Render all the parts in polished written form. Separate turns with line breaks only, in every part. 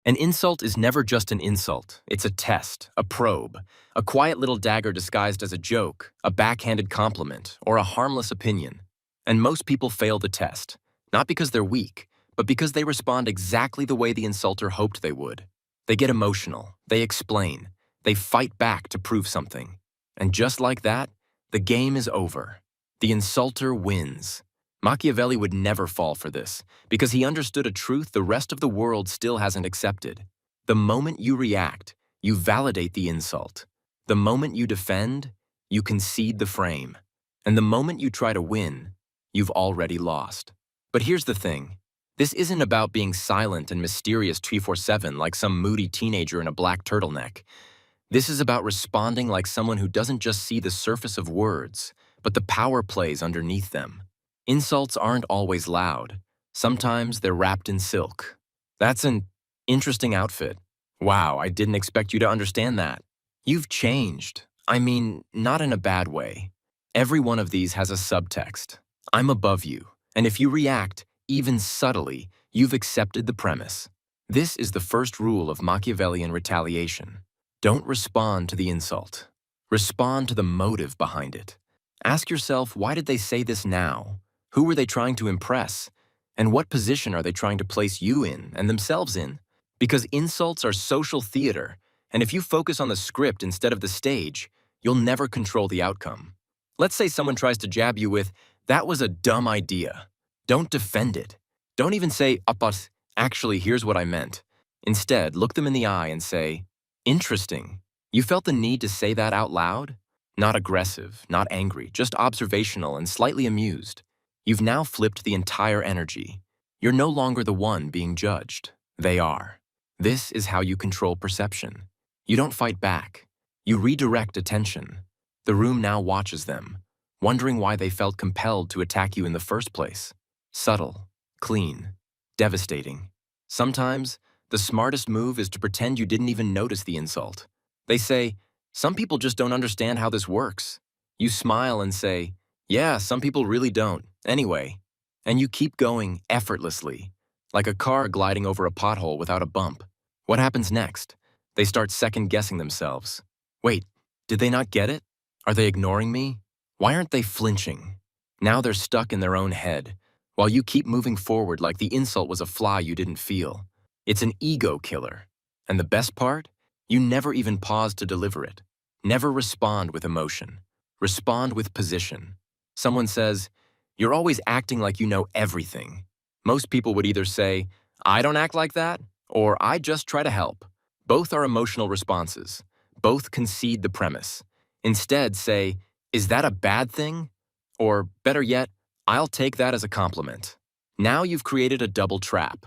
An insult is never just an insult. It's a test, a probe, a quiet little dagger disguised as a joke, a backhanded compliment, or a harmless opinion. And most people fail the test, not because they're weak, but because they respond exactly the way the insulter hoped they would. They get emotional, they explain, they fight back to prove something. And just like that, the game is over. The insulter wins. Machiavelli would never fall for this, because he understood a truth the rest of the world still hasn't accepted. The moment you react, you validate the insult. The moment you defend, you concede the frame. And the moment you try to win, you've already lost. But here's the thing. This isn't about being silent and mysterious 24/7 like some moody teenager in a black turtleneck. This is about responding like someone who doesn't just see the surface of words, but the power plays underneath them. Insults aren't always loud. Sometimes they're wrapped in silk. That's an interesting outfit. Wow, I didn't expect you to understand that. You've changed. I mean, not in a bad way. Every one of these has a subtext. I'm above you, and if you react, even subtly, you've accepted the premise. This is the first rule of Machiavellian retaliation. Don't respond to the insult. Respond to the motive behind it. Ask yourself, why did they say this now? Who were they trying to impress? And what position are they trying to place you in and themselves in? Because insults are social theater, and if you focus on the script instead of the stage, you'll never control the outcome. Let's say someone tries to jab you with, "That was a dumb idea." Don't defend it. Don't even say, but actually, here's what I meant. Instead, look them in the eye and say, "Interesting. You felt the need to say that out loud?" Not aggressive, not angry, just observational and slightly amused. You've now flipped the entire energy. You're no longer the one being judged. They are. This is how you control perception. You don't fight back. You redirect attention. The room now watches them, wondering why they felt compelled to attack you in the first place. Subtle, clean, devastating. Sometimes, the smartest move is to pretend you didn't even notice the insult. They say, "Some people just don't understand how this works." You smile and say, "Yeah, some people really don't. Anyway." And you keep going effortlessly, like a car gliding over a pothole without a bump. What happens next? They start second-guessing themselves. Wait, did they not get it? Are they ignoring me? Why aren't they flinching? Now they're stuck in their own head, while you keep moving forward like the insult was a fly you didn't feel. It's an ego killer. And the best part? You never even pause to deliver it. Never respond with emotion. Respond with position. Someone says, "You're always acting like you know everything." Most people would either say, "I don't act like that," or "I just try to help." Both are emotional responses. Both concede the premise. Instead, say, "Is that a bad thing?" Or, better yet, "I'll take that as a compliment." Now you've created a double trap.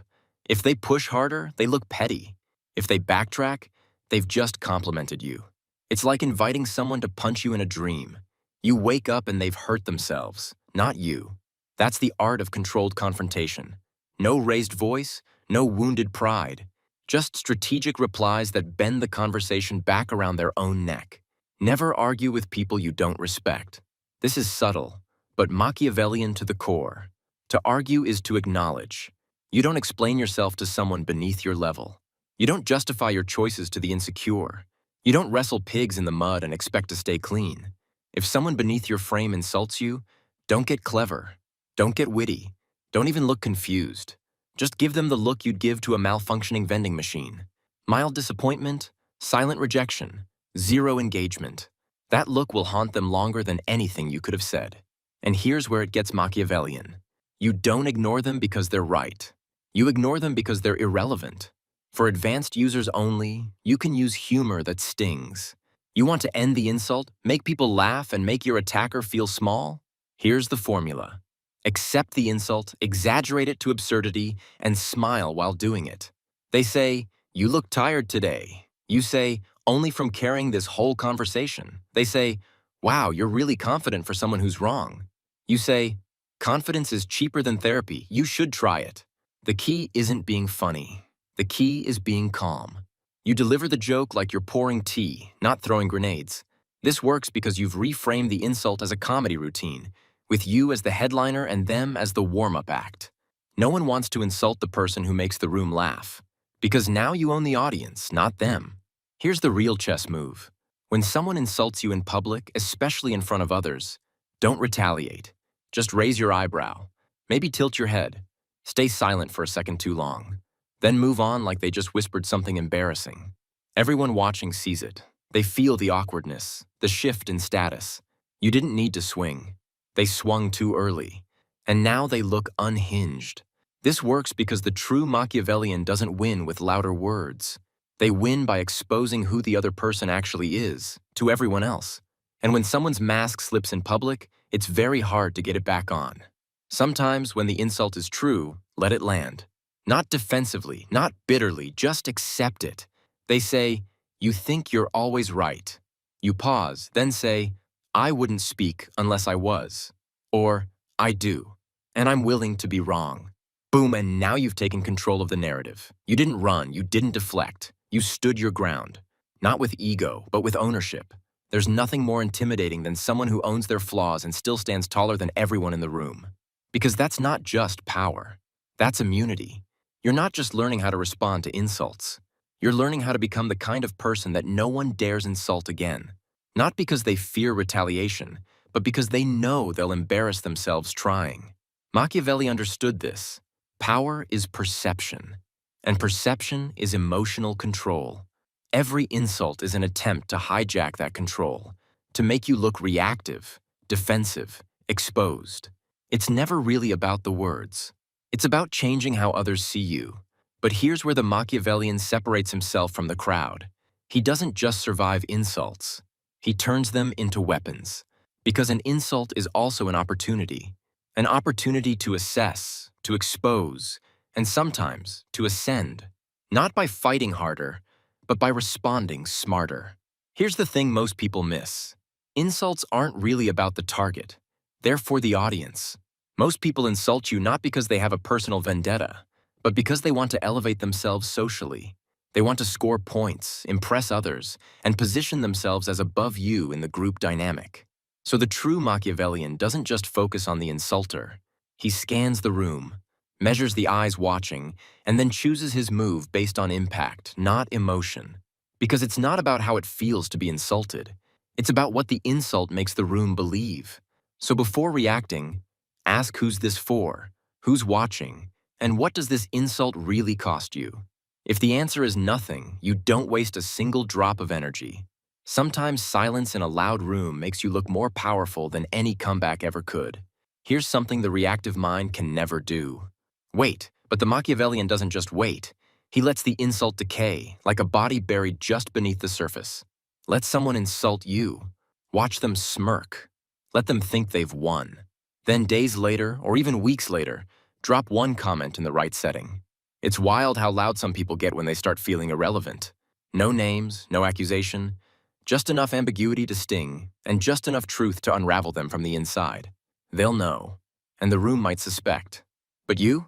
If they push harder, they look petty. If they backtrack, they've just complimented you. It's like inviting someone to punch you in a dream. You wake up and they've hurt themselves, not you. That's the art of controlled confrontation. No raised voice, no wounded pride. Just strategic replies that bend the conversation back around their own neck. Never argue with people you don't respect. This is subtle, but Machiavellian to the core. To argue is to acknowledge. You don't explain yourself to someone beneath your level. You don't justify your choices to the insecure. You don't wrestle pigs in the mud and expect to stay clean. If someone beneath your frame insults you, don't get clever. Don't get witty. Don't even look confused. Just give them the look you'd give to a malfunctioning vending machine. Mild disappointment, silent rejection, zero engagement. That look will haunt them longer than anything you could have said. And here's where it gets Machiavellian. You don't ignore them because they're right. You ignore them because they're irrelevant. For advanced users only, you can use humor that stings. You want to end the insult, make people laugh, and make your attacker feel small? Here's the formula. Accept the insult, exaggerate it to absurdity, and smile while doing it. They say, "You look tired today." You say, "Only from carrying this whole conversation." They say, "Wow, you're really confident for someone who's wrong." You say, "Confidence is cheaper than therapy. You should try it." The key isn't being funny. The key is being calm. You deliver the joke like you're pouring tea, not throwing grenades. This works because you've reframed the insult as a comedy routine, with you as the headliner and them as the warm-up act. No one wants to insult the person who makes the room laugh. Because now you own the audience, not them. Here's the real chess move. When someone insults you in public, especially in front of others, don't retaliate. Just raise your eyebrow. Maybe tilt your head. Stay silent for a second too long. Then move on like they just whispered something embarrassing. Everyone watching sees it. They feel the awkwardness, the shift in status. You didn't need to swing. They swung too early. And now they look unhinged. This works because the true Machiavellian doesn't win with louder words. They win by exposing who the other person actually is to everyone else. And when someone's mask slips in public, it's very hard to get it back on. Sometimes when the insult is true, let it land. Not defensively, not bitterly, just accept it. They say, "You think you're always right." You pause, then say, "I wouldn't speak unless I was." Or, "I do, and I'm willing to be wrong." Boom, and now you've taken control of the narrative. You didn't run, you didn't deflect. You stood your ground. Not with ego, but with ownership. There's nothing more intimidating than someone who owns their flaws and still stands taller than everyone in the room. Because that's not just power. That's immunity. You're not just learning how to respond to insults. You're learning how to become the kind of person that no one dares insult again. Not because they fear retaliation, but because they know they'll embarrass themselves trying. Machiavelli understood this. Power is perception, and perception is emotional control. Every insult is an attempt to hijack that control, to make you look reactive, defensive, exposed. It's never really about the words. It's about changing how others see you. But here's where the Machiavellian separates himself from the crowd. He doesn't just survive insults. He turns them into weapons. Because an insult is also an opportunity to assess, to expose, and sometimes to ascend. Not by fighting harder, but by responding smarter. Here's the thing most people miss. Insults aren't really about the target. They're for the audience. Most people insult you not because they have a personal vendetta, but because they want to elevate themselves socially. They want to score points, impress others, and position themselves as above you in the group dynamic. So the true Machiavellian doesn't just focus on the insulter. He scans the room, measures the eyes watching, and then chooses his move based on impact, not emotion. Because it's not about how it feels to be insulted. It's about what the insult makes the room believe. So before reacting, ask who's this for, who's watching, and what does this insult really cost you? If the answer is nothing, you don't waste a single drop of energy. Sometimes silence in a loud room makes you look more powerful than any comeback ever could. Here's something the reactive mind can never do. Wait, but the Machiavellian doesn't just wait. He lets the insult decay, like a body buried just beneath the surface. Let someone insult you. Watch them smirk. Let them think they've won. Then days later, or even weeks later, drop one comment in the right setting. It's wild how loud some people get when they start feeling irrelevant. No names, no accusation, just enough ambiguity to sting, and just enough truth to unravel them from the inside. They'll know, and the room might suspect. But you're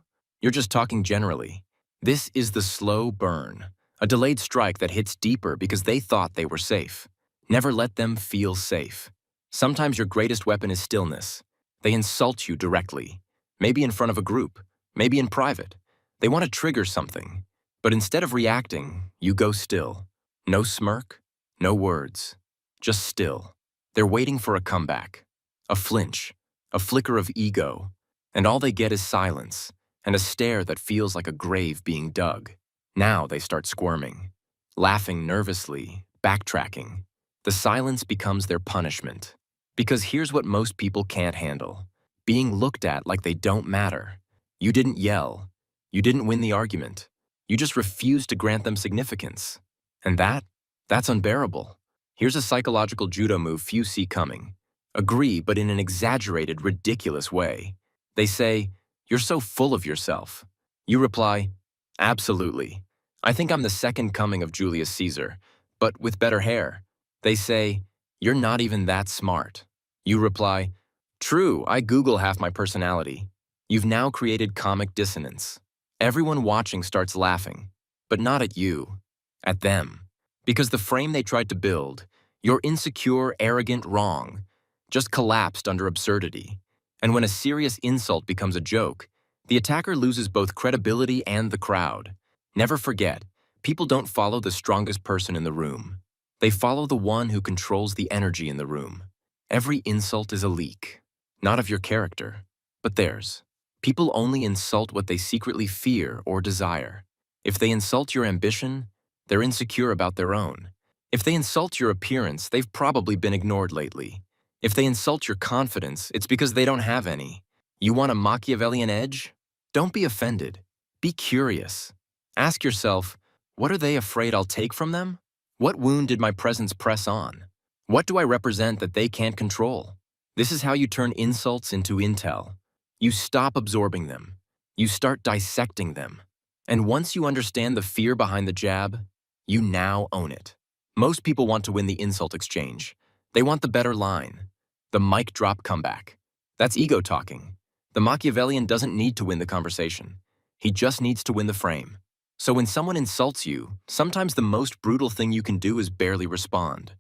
just talking generally. This is the slow burn, a delayed strike that hits deeper because they thought they were safe. Never let them feel safe. Sometimes your greatest weapon is stillness. They insult you directly, maybe in front of a group, maybe in private. They want to trigger something, but instead of reacting, you go still. No smirk, no words, just still. They're waiting for a comeback, a flinch, a flicker of ego, and all they get is silence and a stare that feels like a grave being dug. Now they start squirming, laughing nervously, backtracking. The silence becomes their punishment. Because here's what most people can't handle: being looked at like they don't matter. You didn't yell. You didn't win the argument. You just refused to grant them significance. And that's unbearable. Here's a psychological judo move few see coming. Agree, but in an exaggerated, ridiculous way. They say, "You're so full of yourself." You reply, "Absolutely. I think I'm the second coming of Julius Caesar, but with better hair." They say, "You're not even that smart." You reply, "True, I Google half my personality." You've now created comic dissonance. Everyone watching starts laughing, but not at you, at them. Because the frame they tried to build, your insecure, arrogant wrong, just collapsed under absurdity. And when a serious insult becomes a joke, the attacker loses both credibility and the crowd. Never forget, People don't follow the strongest person in the room. They follow the one who controls the energy in the room. Every insult is a leak, not of your character, but theirs. People only insult what they secretly fear or desire. If they insult your ambition, they're insecure about their own. If they insult your appearance, they've probably been ignored lately. If they insult your confidence, it's because they don't have any. You want a Machiavellian edge? Don't be offended. Be curious. Ask yourself, what are they afraid I'll take from them? What wound did my presence press on? What do I represent that they can't control? This is how you turn insults into intel. You stop absorbing them. You start dissecting them. And once you understand the fear behind the jab, you now own it. Most people want to win the insult exchange. They want the better line, the mic drop comeback. That's ego talking. The Machiavellian doesn't need to win the conversation. He just needs to win the frame. So when someone insults you, sometimes the most brutal thing you can do is barely respond.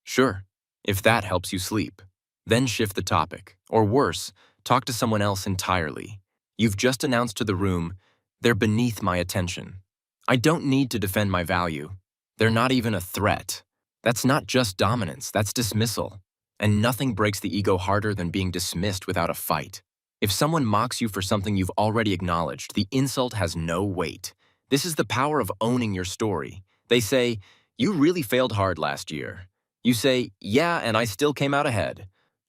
Sure, if that helps you sleep. Then shift the topic, or worse, talk to someone else entirely. You've just announced to the room, they're beneath my attention. I don't need to defend my value. They're not even a threat. That's not just dominance, that's dismissal. And nothing breaks the ego harder than being dismissed without a fight. If someone mocks you for something you've already acknowledged, the insult has no weight. This is the power of owning your story. They say, you really failed hard last year. You say, yeah, and I still came out ahead.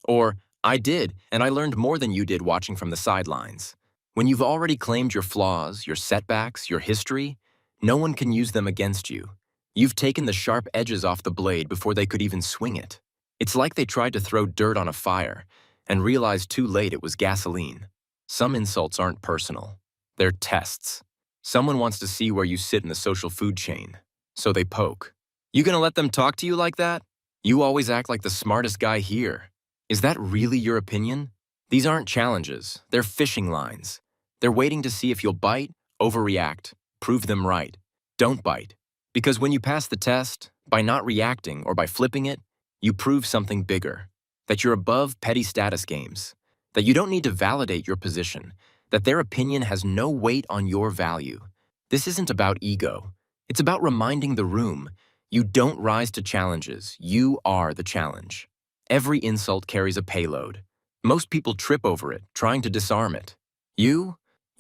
Or, I did, and I learned more than you did watching from the sidelines. When you've already claimed your flaws, your setbacks, your history, no one can use them against you. You've taken the sharp edges off the blade before they could even swing it. It's like they tried to throw dirt on a fire and realized too late it was gasoline. Some insults aren't personal. They're tests. Someone wants to see where you sit in the social food chain, so they poke. You gonna let them talk to you like that? You always act like the smartest guy here. Is that really your opinion? These aren't challenges, they're fishing lines. They're waiting to see if you'll bite, overreact, prove them right. Don't bite. Because when you pass the test, by not reacting or by flipping it, you prove something bigger. That you're above petty status games. That you don't need to validate your position. That their opinion has no weight on your value. This isn't about ego. It's about reminding the room, you don't rise to challenges, you are the challenge. Every insult carries a payload. Most people trip over it, trying to disarm it. You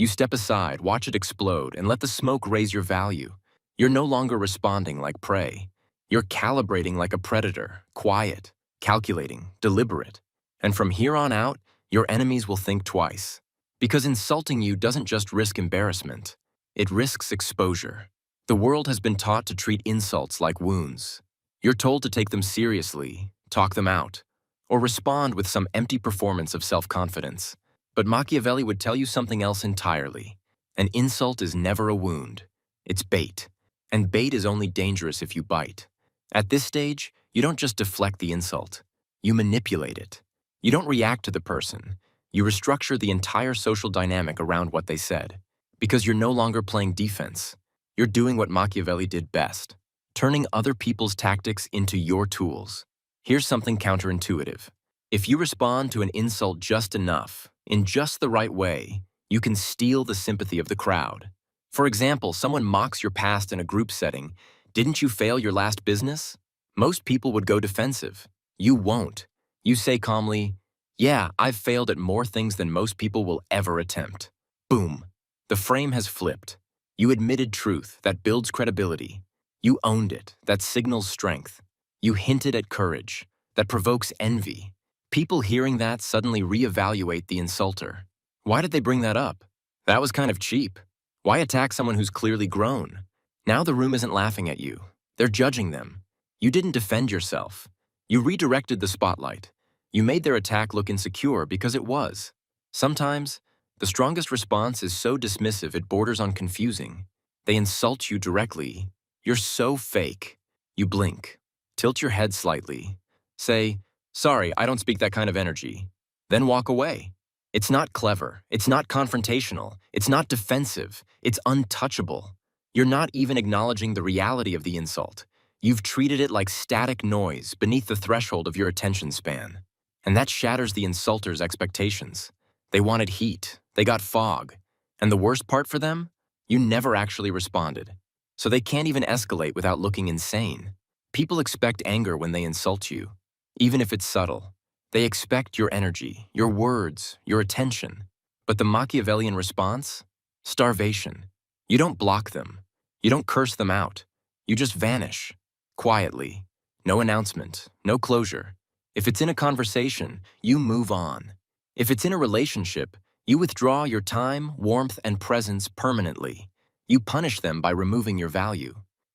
step aside, watch it explode, and let the smoke raise your value. You're no longer responding like prey. You're calibrating like a predator, quiet, calculating, deliberate. And from here on out, your enemies will think twice. Because insulting you doesn't just risk embarrassment, it risks exposure. The world has been taught to treat insults like wounds. You're told to take them seriously, talk them out, or respond with some empty performance of self-confidence. But Machiavelli would tell you something else entirely. An insult is never a wound. It's bait. And bait is only dangerous if you bite. At this stage, you don't just deflect the insult. You manipulate it. You don't react to the person. You restructure the entire social dynamic around what they said. Because you're no longer playing defense. You're doing what Machiavelli did best. Turning other people's tactics into your tools. Here's something counterintuitive. If you respond to an insult just enough, in just the right way, you can steal the sympathy of the crowd. For example, someone mocks your past in a group setting. Didn't you fail your last business? Most people would go defensive. You won't. You say calmly, yeah, I've failed at more things than most people will ever attempt. Boom. The frame has flipped. You admitted truth that builds credibility. You owned it, that signals strength. You hinted at courage, that provokes envy. People hearing that suddenly reevaluate the insulter. Why did they bring that up? That was kind of cheap. Why attack someone who's clearly grown? Now the room isn't laughing at you. They're judging them. You didn't defend yourself. You redirected the spotlight. You made their attack look insecure because it was. Sometimes, the strongest response is so dismissive it borders on confusing. They insult you directly. You're so fake. You blink. Tilt your head slightly. Say, sorry, I don't speak that kind of energy. Then walk away. It's not clever. It's not confrontational. It's not defensive. It's untouchable. You're not even acknowledging the reality of the insult. You've treated it like static noise beneath the threshold of your attention span. And that shatters the insulter's expectations. They wanted heat. They got fog. And the worst part for them? You never actually responded. so they can't even escalate without looking insane. People expect anger when they insult you, even if it's subtle. They expect your energy, your words, your attention. But the Machiavellian response? Starvation. You don't block them. You don't curse them out. You just vanish. Quietly. No announcement, no closure. If it's in a conversation, you move on. If it's in a relationship, you withdraw your time, warmth, and presence permanently. You punish them by removing your value.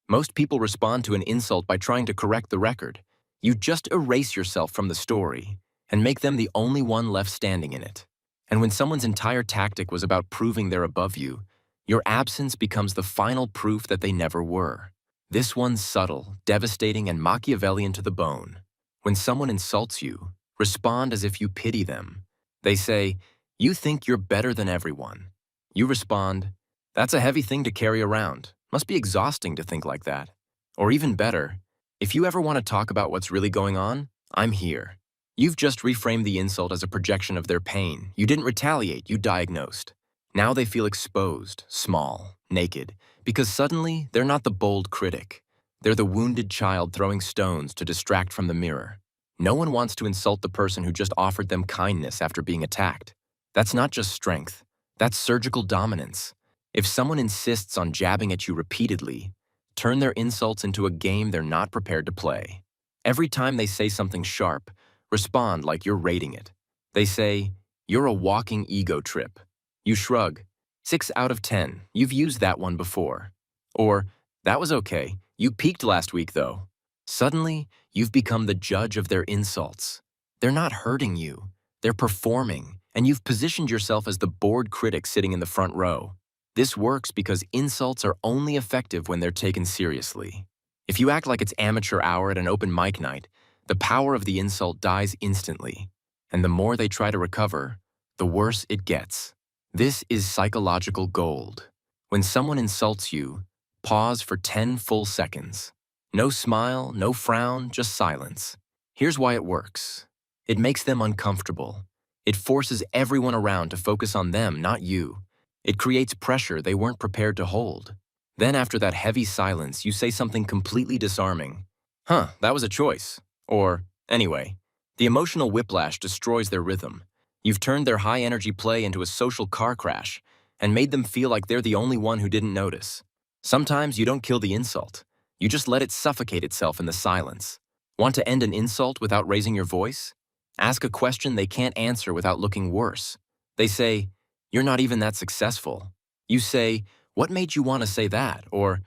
Most people respond to an insult by trying to correct the record. You just erase yourself from the story and make them the only one left standing in it. And when someone's entire tactic was about proving they're above you, your absence becomes the final proof that they never were. This one's subtle, devastating, and Machiavellian to the bone. When someone insults you, respond as if you pity them. They say, "You think you're better than everyone." You respond, "That's a heavy thing to carry around. Must be exhausting to think like that." Or even better, "If you ever want to talk about what's really going on, I'm here." You've just reframed the insult as a projection of their pain. You didn't retaliate, you diagnosed. Now they feel exposed, small, naked, because suddenly they're not the bold critic. They're the wounded child throwing stones to distract from the mirror. No one wants to insult the person who just offered them kindness after being attacked. That's not just strength. That's surgical dominance. If someone insists on jabbing at you repeatedly, turn their insults into a game they're not prepared to play. Every time they say something sharp, respond like you're rating it. They say, "You're a walking ego trip." You shrug. 6 out of 10, you've used that one before. Or, "That was okay, you peaked last week though." Suddenly, you've become the judge of their insults. They're not hurting you, they're performing, and you've positioned yourself as the bored critic sitting in the front row. This works because insults are only effective when they're taken seriously. If you act like it's amateur hour at an open mic night, the power of the insult dies instantly, and the more they try to recover, the worse it gets. This is psychological gold. When someone insults you, pause for 10 full seconds. No smile, no frown, just silence. Here's why it works. It makes them uncomfortable. It forces everyone around to focus on them, not you. It creates pressure they weren't prepared to hold. Then after that heavy silence, you say something completely disarming. "Huh, that was a choice." Or, "Anyway." The emotional whiplash destroys their rhythm. You've turned their high-energy play into a social car crash and made them feel like they're the only one who didn't notice. Sometimes you don't kill the insult. You just let it suffocate itself in the silence. Want to end an insult without raising your voice? Ask a question they can't answer without looking worse. They say, "You're not even that successful." You say, "What made you want to say that?" Or,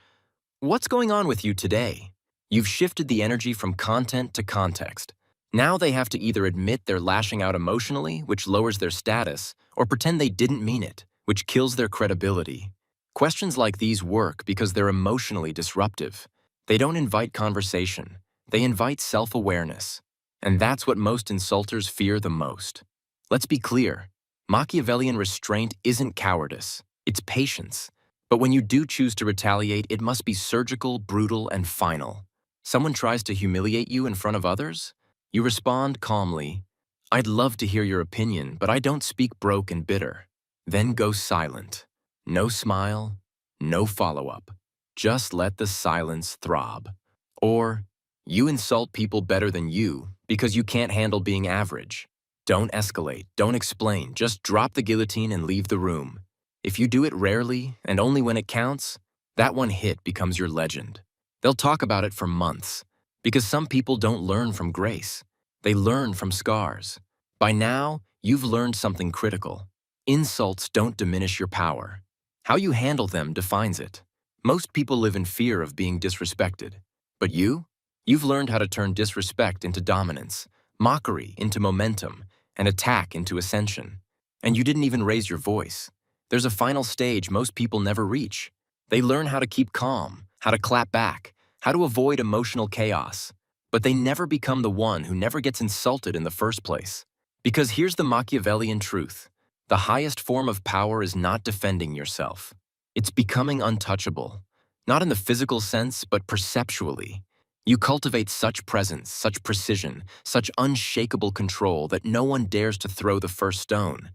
"What's going on with you today?" You've shifted the energy from content to context. Now they have to either admit they're lashing out emotionally, which lowers their status, or pretend they didn't mean it, which kills their credibility. Questions like these work because they're emotionally disruptive. They don't invite conversation. They invite self-awareness. And that's what most insulters fear the most. Let's be clear. Machiavellian restraint isn't cowardice. It's patience. But when you do choose to retaliate, it must be surgical, brutal, and final. Someone tries to humiliate you in front of others? You respond calmly, "I'd love to hear your opinion, but I don't speak broke and bitter." Then go silent. No smile, no follow-up. Just let the silence throb. Or, "You insult people better than you because you can't handle being average." Don't escalate, don't explain, just drop the guillotine and leave the room. If you do it rarely and only when it counts, that one hit becomes your legend. They'll talk about it for months. Because some people don't learn from grace. They learn from scars. By now, you've learned something critical. Insults don't diminish your power. How you handle them defines it. Most people live in fear of being disrespected. But you've learned how to turn disrespect into dominance, mockery into momentum, and attack into ascension. And you didn't even raise your voice. There's a final stage most people never reach. They learn how to keep calm, how to clap back, how to avoid emotional chaos. But they never become the one who never gets insulted in the first place. Because here's the Machiavellian truth. The highest form of power is not defending yourself. It's becoming untouchable. Not in the physical sense, but perceptually. You cultivate such presence, such precision, such unshakable control that no one dares to throw the first stone,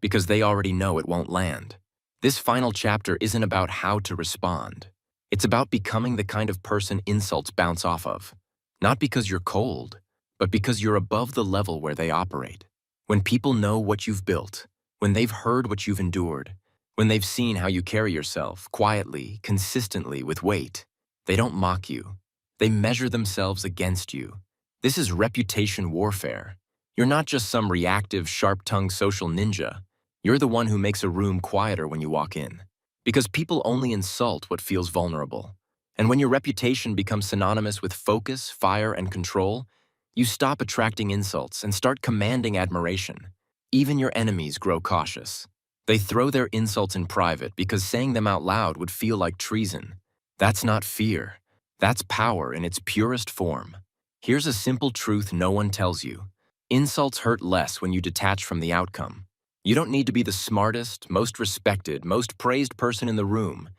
because they already know it won't land. This final chapter isn't about how to respond. It's about becoming the kind of person insults bounce off of. Not because you're cold, but because you're above the level where they operate. When people know what you've built, when they've heard what you've endured, when they've seen how you carry yourself quietly, consistently, with weight, they don't mock you. They measure themselves against you. This is reputation warfare. You're not just some reactive, sharp-tongued social ninja. You're the one who makes a room quieter when you walk in. Because people only insult what feels vulnerable. And when your reputation becomes synonymous with focus, fire, and control, you stop attracting insults and start commanding admiration. Even your enemies grow cautious. They throw their insults in private because saying them out loud would feel like treason. That's not fear. That's power in its purest form. Here's a simple truth no one tells you. Insults hurt less when you detach from the outcome. You don't need to be the smartest, most respected, most praised person in the room.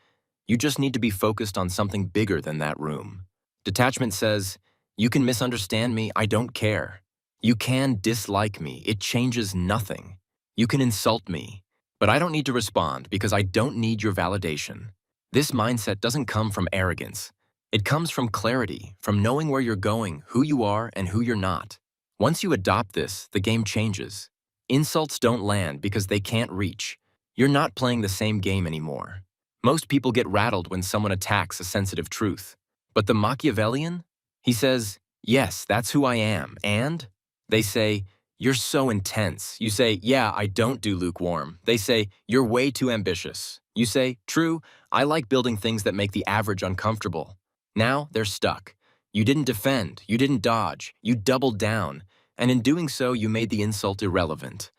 You just need to be focused on something bigger than that room. Detachment says, you can misunderstand me, I don't care. You can dislike me, it changes nothing. You can insult me, but I don't need to respond because I don't need your validation. This mindset doesn't come from arrogance. It comes from clarity, from knowing where you're going, who you are, and who you're not. Once you adopt this, the game changes. Insults don't land because they can't reach. You're not playing the same game anymore. Most people get rattled when someone attacks a sensitive truth. But the Machiavellian? He says, yes, that's who I am, and? They say, you're so intense. You say, yeah, I don't do lukewarm. They say, you're way too ambitious. You say, true, I like building things that make the average uncomfortable. Now they're stuck. You didn't defend, you didn't dodge, you doubled down, and in doing so, you made the insult irrelevant.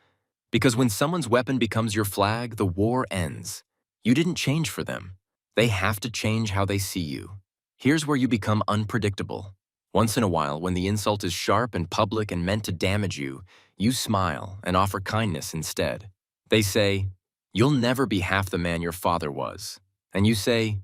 Because when someone's weapon becomes your flag, the war ends. You didn't change for them. They have to change how they see you. Here's where you become unpredictable. Once in a while, when the insult is sharp and public and meant to damage you, you smile and offer kindness instead. They say, you'll never be half the man your father was. And you say,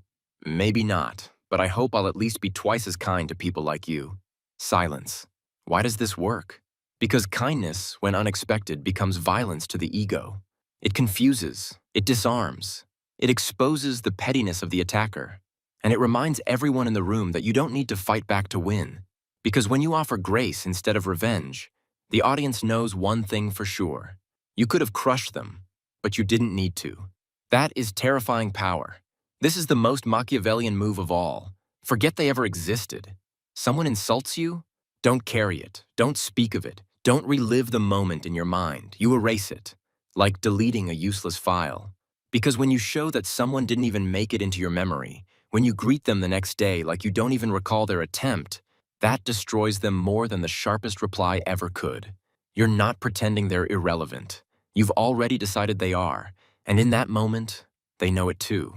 maybe not, but I hope I'll at least be twice as kind to people like you. Silence. Why does this work? Because kindness, when unexpected, becomes violence to the ego. It confuses, it disarms, it exposes the pettiness of the attacker. And it reminds everyone in the room that you don't need to fight back to win. Because when you offer grace instead of revenge, the audience knows one thing for sure. You could have crushed them, but you didn't need to. That is terrifying power. This is the most Machiavellian move of all. Forget they ever existed. Someone insults you? Don't carry it. Don't speak of it. Don't relive the moment in your mind. You erase it, like deleting a useless file. Because when you show that someone didn't even make it into your memory, when you greet them the next day like you don't even recall their attempt, that destroys them more than the sharpest reply ever could. You're not pretending they're irrelevant. You've already decided they are, and in that moment, they know it too.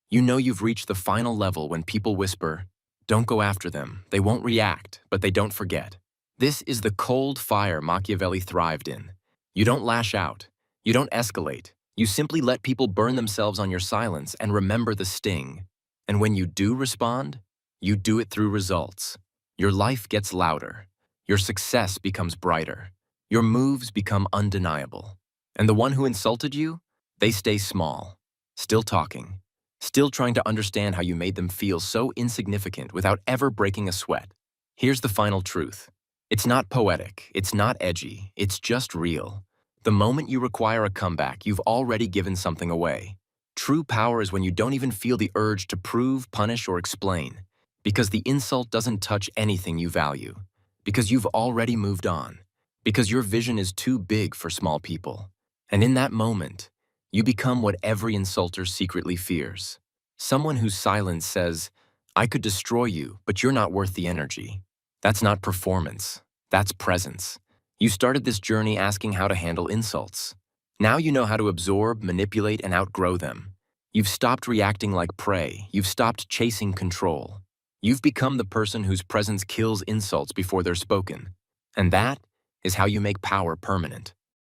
You know you've reached the final level when people whisper, don't go after them, they won't react, but they don't forget. This is the cold fire Machiavelli thrived in. You don't lash out. You don't escalate. You simply let people burn themselves on your silence and remember the sting. And when you do respond, you do it through results. Your life gets louder. Your success becomes brighter. Your moves become undeniable. And the one who insulted you, they stay small, still talking, still trying to understand how you made them feel so insignificant without ever breaking a sweat. Here's the final truth. It's not poetic, it's not edgy, it's just real. The moment you require a comeback, you've already given something away. True power is when you don't even feel the urge to prove, punish, or explain, because the insult doesn't touch anything you value, because you've already moved on, because your vision is too big for small people. And in that moment, you become what every insulter secretly fears. Someone whose silence says, I could destroy you, but you're not worth the energy. That's not performance, that's presence. You started this journey asking how to handle insults. Now you know how to absorb, manipulate, and outgrow them. You've stopped reacting like prey. You've stopped chasing control. You've become the person whose presence kills insults before they're spoken. And that is how you make power permanent.